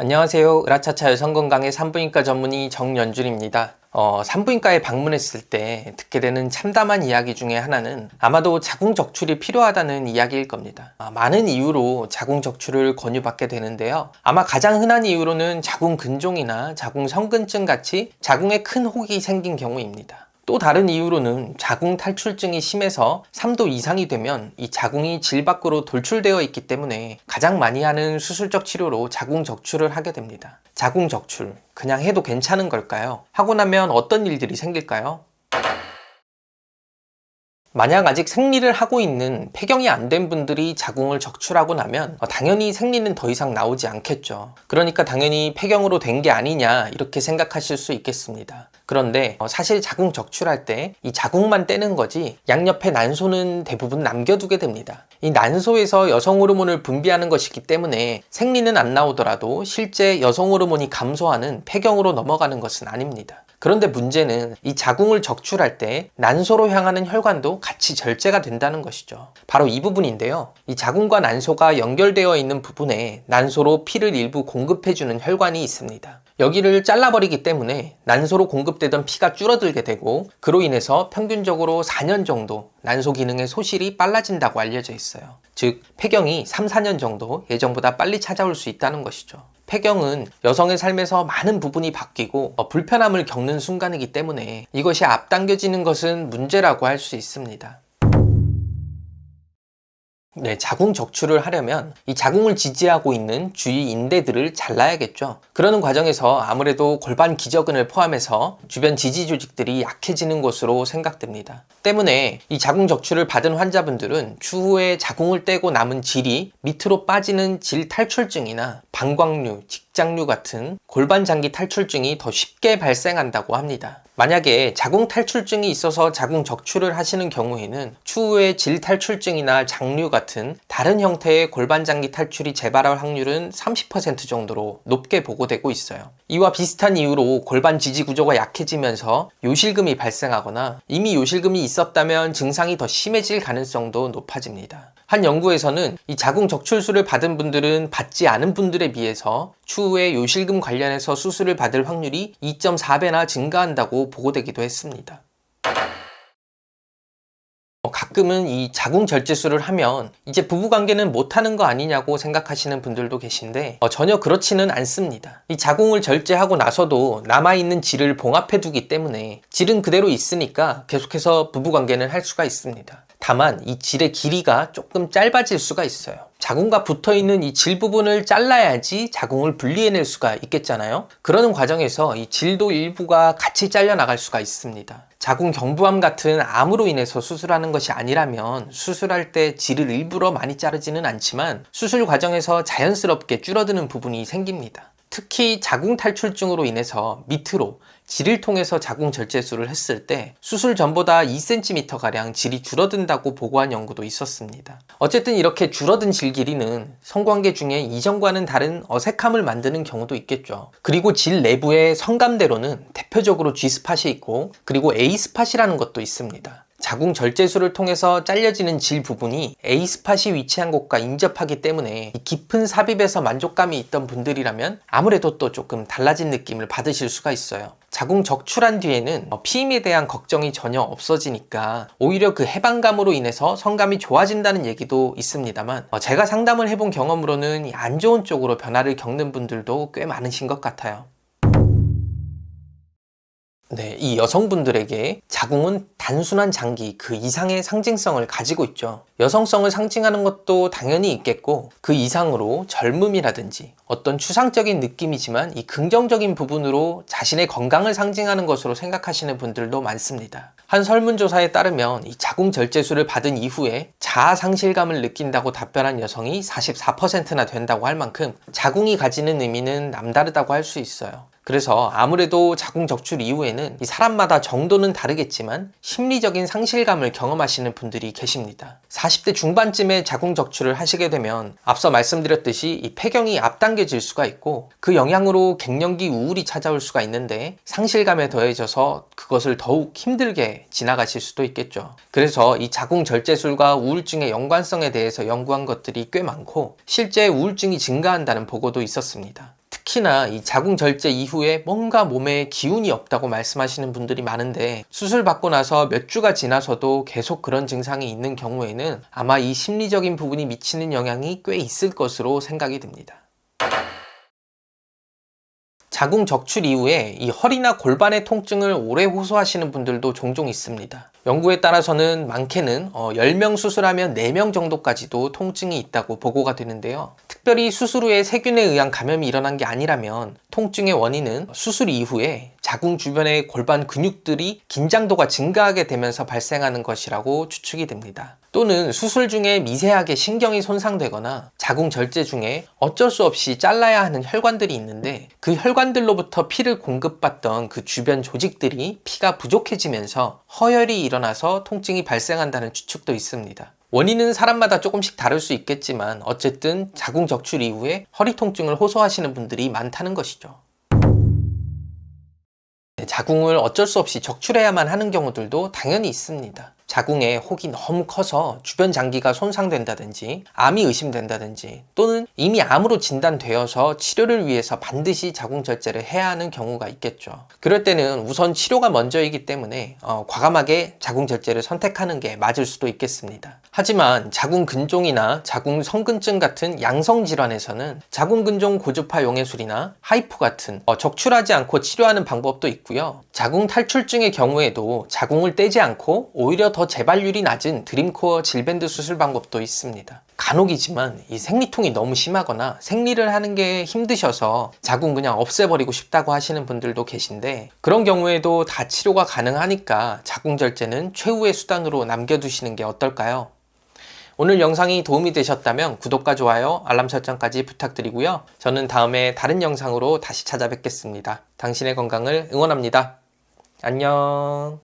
안녕하세요. 으라차차 여성건강의 산부인과 전문의 정연준입니다. 산부인과에 방문했을 때 듣게 되는 참담한 이야기 중에 하나는 아마도 자궁적출이 필요하다는 이야기일 겁니다. 많은 이유로 자궁적출을 권유받게 되는데요. 아마 가장 흔한 이유로는 자궁근종이나 자궁성근증 같이 자궁에 큰 혹이 생긴 경우입니다. 또 다른 이유로는 자궁 탈출증이 심해서 3도 이상이 되면 이 자궁이 질 밖으로 돌출되어 있기 때문에 가장 많이 하는 수술적 치료로 자궁 적출을 하게 됩니다. 자궁 적출, 그냥 해도 괜찮은 걸까요? 하고 나면 어떤 일들이 생길까요? 만약 아직 생리를 하고 있는 폐경이 안 된 분들이 자궁을 적출하고 나면 당연히 생리는 더 이상 나오지 않겠죠. 그러니까 당연히 폐경으로 된 게 아니냐 이렇게 생각하실 수 있겠습니다. 그런데 사실 자궁 적출할 때 이 자궁만 떼는 거지 양옆에 난소는 대부분 남겨두게 됩니다. 이 난소에서 여성 호르몬을 분비하는 것이기 때문에 생리는 안 나오더라도 실제 여성 호르몬이 감소하는 폐경으로 넘어가는 것은 아닙니다. 그런데 문제는 이 자궁을 적출할 때 난소로 향하는 혈관도 같이 절제가 된다는 것이죠. 바로 이 부분인데요. 이 자궁과 난소가 연결되어 있는 부분에 난소로 피를 일부 공급해주는 혈관이 있습니다. 여기를 잘라버리기 때문에 난소로 공급되던 피가 줄어들게 되고 그로 인해서 평균적으로 4년 정도 난소 기능의 소실이 빨라진다고 알려져 있어요. 즉 폐경이 3, 4년 정도 예전보다 빨리 찾아올 수 있다는 것이죠. 폐경은 여성의 삶에서 많은 부분이 바뀌고 불편함을 겪는 순간이기 때문에 이것이 앞당겨지는 것은 문제라고 할 수 있습니다. 자궁 적출을 하려면 이 자궁을 지지하고 있는 주위 인대들을 잘라야겠죠. 그러는 과정에서 아무래도 골반 기저근을 포함해서 주변 지지 조직들이 약해지는 것으로 생각됩니다. 때문에 이 자궁 적출을 받은 환자분들은 추후에 자궁을 떼고 남은 질이 밑으로 빠지는 질 탈출증이나 방광류, 직장류 같은 골반 장기 탈출증이 더 쉽게 발생한다고 합니다. 만약에 자궁 탈출증이 있어서 자궁 적출을 하시는 경우에는 추후에 질 탈출증이나 장류 같은 다른 형태의 골반 장기 탈출이 재발할 확률은 30% 정도로 높게 보고되고 있어요. 이와 비슷한 이유로 골반 지지 구조가 약해지면서 요실금이 발생하거나 이미 요실금이 있었다면 증상이 더 심해질 가능성도 높아집니다. 한 연구에서는 이 자궁 적출술을 받은 분들은 받지 않은 분들에 비해서 추후에 요실금 관련해서 수술을 받을 확률이 2.4배나 증가한다고 보고되기도 했습니다. 가끔은 이 자궁 절제술을 하면 이제 부부관계는 못하는 거 아니냐고 생각하시는 분들도 계신데 전혀 그렇지는 않습니다. 이 자궁을 절제하고 나서도 남아있는 질을 봉합해두기 때문에 질은 그대로 있으니까 계속해서 부부관계는 할 수가 있습니다. 다만 이 질의 길이가 조금 짧아질 수가 있어요. 자궁과 붙어있는 이 질 부분을 잘라야지 자궁을 분리해낼 수가 있겠잖아요. 그러는 과정에서 이 질도 일부가 같이 잘려나갈 수가 있습니다. 자궁 경부암 같은 암으로 인해서 수술하는 것이 아니라면 수술할 때 질을 일부러 많이 자르지는 않지만 수술 과정에서 자연스럽게 줄어드는 부분이 생깁니다. 특히 자궁 탈출증으로 인해서 밑으로 질을 통해서 자궁 절제술을 했을 때 수술 전보다 2cm가량 질이 줄어든다고 보고한 연구도 있었습니다. 어쨌든 이렇게 줄어든 질 길이는 성관계 중에 이전과는 다른 어색함을 만드는 경우도 있겠죠. 그리고 질 내부의 성감대로는 대표적으로 G스팟이 있고 그리고 A스팟이라는 것도 있습니다. 자궁 절제술을 통해서 잘려지는 질 부분이 A스팟이 위치한 곳과 인접하기 때문에 깊은 삽입에서 만족감이 있던 분들이라면 아무래도 또 조금 달라진 느낌을 받으실 수가 있어요. 자궁 적출한 뒤에는 피임에 대한 걱정이 전혀 없어지니까 오히려 그 해방감으로 인해서 성감이 좋아진다는 얘기도 있습니다만 제가 상담을 해본 경험으로는 안 좋은 쪽으로 변화를 겪는 분들도 꽤 많으신 것 같아요. 이 여성분들에게 자궁은 단순한 장기 그 이상의 상징성을 가지고 있죠. 여성성을 상징하는 것도 당연히 있겠고 그 이상으로 젊음이라든지 어떤 추상적인 느낌이지만 이 긍정적인 부분으로 자신의 건강을 상징하는 것으로 생각하시는 분들도 많습니다. 한 설문조사에 따르면 이 자궁 절제술을 받은 이후에 자아 상실감을 느낀다고 답변한 여성이 44%나 된다고 할 만큼 자궁이 가지는 의미는 남다르다고 할 수 있어요. 그래서 아무래도 자궁 적출 이후에는 이 사람마다 정도는 다르겠지만 심리적인 상실감을 경험하시는 분들이 계십니다. 40대 중반쯤에 자궁 적출을 하시게 되면 앞서 말씀드렸듯이 이 폐경이 앞당겨질 수가 있고 그 영향으로 갱년기 우울이 찾아올 수가 있는데 상실감에 더해져서 그것을 더욱 힘들게 지나가실 수도 있겠죠. 그래서 이 자궁 절제술과 우울증의 연관성에 대해서 연구한 것들이 꽤 많고 실제 우울증이 증가한다는 보고도 있었습니다. 특히나 이 자궁 절제 이후에 뭔가 몸에 기운이 없다고 말씀하시는 분들이 많은데, 수술 받고 나서 몇 주가 지나서도 계속 그런 증상이 있는 경우에는 아마 이 심리적인 부분이 미치는 영향이 꽤 있을 것으로 생각이 듭니다. 자궁 적출 이후에 이 허리나 골반의 통증을 오래 호소하시는 분들도 종종 있습니다. 연구에 따라서는 많게는 10명 수술하면 4명 정도까지도 통증이 있다고 보고가 되는데요. 특별히 수술 후에 세균에 의한 감염이 일어난 게 아니라면 통증의 원인은 수술 이후에 자궁 주변의 골반 근육들이 긴장도가 증가하게 되면서 발생하는 것이라고 추측이 됩니다. 또는 수술 중에 미세하게 신경이 손상되거나 자궁 절제 중에 어쩔 수 없이 잘라야 하는 혈관들이 있는데, 그 혈관들로부터 피를 공급받던 그 주변 조직들이 피가 부족해지면서 허혈이 일어나서 통증이 발생한다는 추측도 있습니다. 원인은 사람마다 조금씩 다를 수 있겠지만 어쨌든 자궁 적출 이후에 허리 통증을 호소하시는 분들이 많다는 것이죠. 자궁을 어쩔 수 없이 적출해야만 하는 경우들도 당연히 있습니다. 자궁에 혹이 너무 커서 주변 장기가 손상된다든지 암이 의심된다든지, 또는 이미 암으로 진단되어서 치료를 위해서 반드시 자궁 절제를 해야 하는 경우가 있겠죠. 그럴 때는 우선 치료가 먼저이기 때문에 과감하게 자궁 절제를 선택하는 게 맞을 수도 있겠습니다. 하지만 자궁 근종이나 자궁 성근증 같은 양성 질환에서는 자궁 근종 고주파 용해술이나 하이프 같은 적출하지 않고 치료하는 방법도 있고요. 자궁 탈출증의 경우에도 자궁을 떼지 않고 오히려 더 재발률이 낮은 드림코어 질밴드 수술 방법도 있습니다. 간혹이지만 이 생리통이 너무 심하거나 생리를 하는 게 힘드셔서 자궁 그냥 없애버리고 싶다고 하시는 분들도 계신데, 그런 경우에도 다 치료가 가능하니까 자궁 절제는 최후의 수단으로 남겨두시는 게 어떨까요? 오늘 영상이 도움이 되셨다면 구독과 좋아요, 알람 설정까지 부탁드리고요. 저는 다음에 다른 영상으로 다시 찾아뵙겠습니다. 당신의 건강을 응원합니다. 안녕.